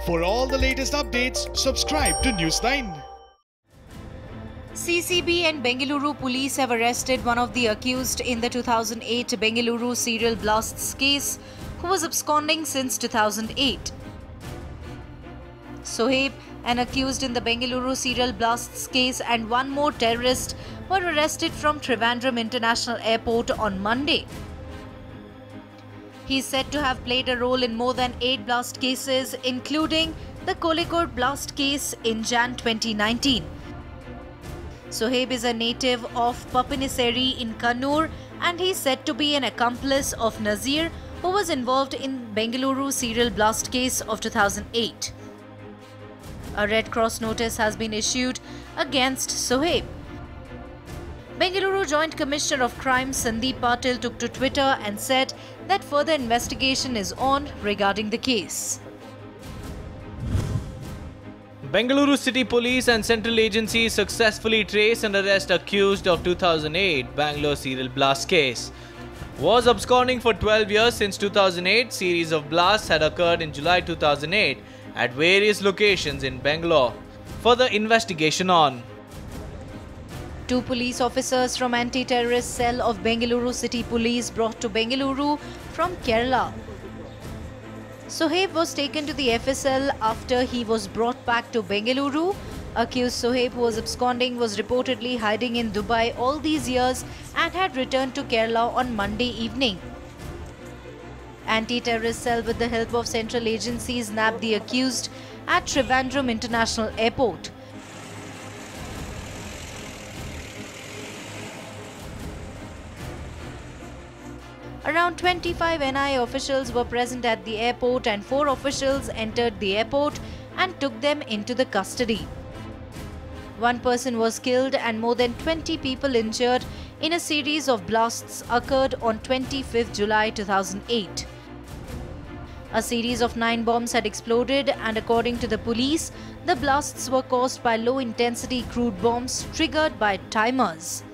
For all the latest updates, subscribe to News9. CCB and Bengaluru police have arrested one of the accused in the 2008 Bengaluru serial blasts case, who was absconding since 2008. Sohaib, an accused in the Bengaluru serial blasts case, and one more terrorist were arrested from Trivandrum International Airport on Monday. He is said to have played a role in more than 8 blast cases, including the Kozhikode blast case in Jan 2019. Sohaib is a native of Papaniseri in Kannur, and he is said to be an accomplice of Nazir, who was involved in Bengaluru serial blast case of 2008. A Red Cross notice has been issued against Sohaib. Bengaluru Joint Commissioner of Crime Sandeep Patil took to Twitter and said that further investigation is on regarding the case. Bengaluru City Police and Central Agencies successfully trace and arrest accused of 2008 Bangalore serial blast case. Was absconding for 12 years since 2008, series of blasts had occurred in July 2008 at various locations in Bangalore. Further investigation on. 2 police officers from anti-terrorist cell of Bengaluru City Police brought to Bengaluru from Kerala. Sohaib was taken to the FSL after he was brought back to Bengaluru. Accused Sohaib, who was absconding, was reportedly hiding in Dubai all these years and had returned to Kerala on Monday evening. Anti-terrorist cell with the help of central agencies nabbed the accused at Trivandrum International Airport. Around 25 NIA officials were present at the airport, and 4 officials entered the airport and took them into the custody. 1 person was killed and more than 20 people injured in a series of blasts occurred on 25th July 2008. A series of 9 bombs had exploded, and according to the police, the blasts were caused by low-intensity crude bombs triggered by timers.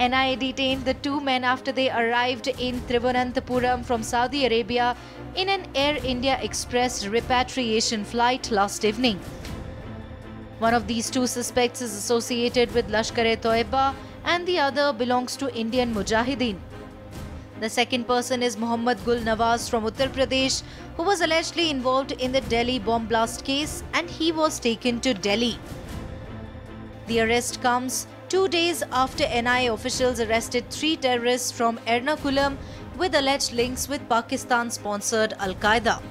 NIA detained the 2 men after they arrived in Thiruvananthapuram from Saudi Arabia in an Air India Express repatriation flight last evening. One of these 2 suspects is associated with Lashkar-e-Toiba and the other belongs to Indian Mujahideen. The second person is Mohammad Gul Nawaz from Uttar Pradesh, who was allegedly involved in the Delhi bomb blast case, and he was taken to Delhi. The arrest comes 2 days after NIA officials arrested 3 terrorists from Ernakulam with alleged links with Pakistan-sponsored Al-Qaeda.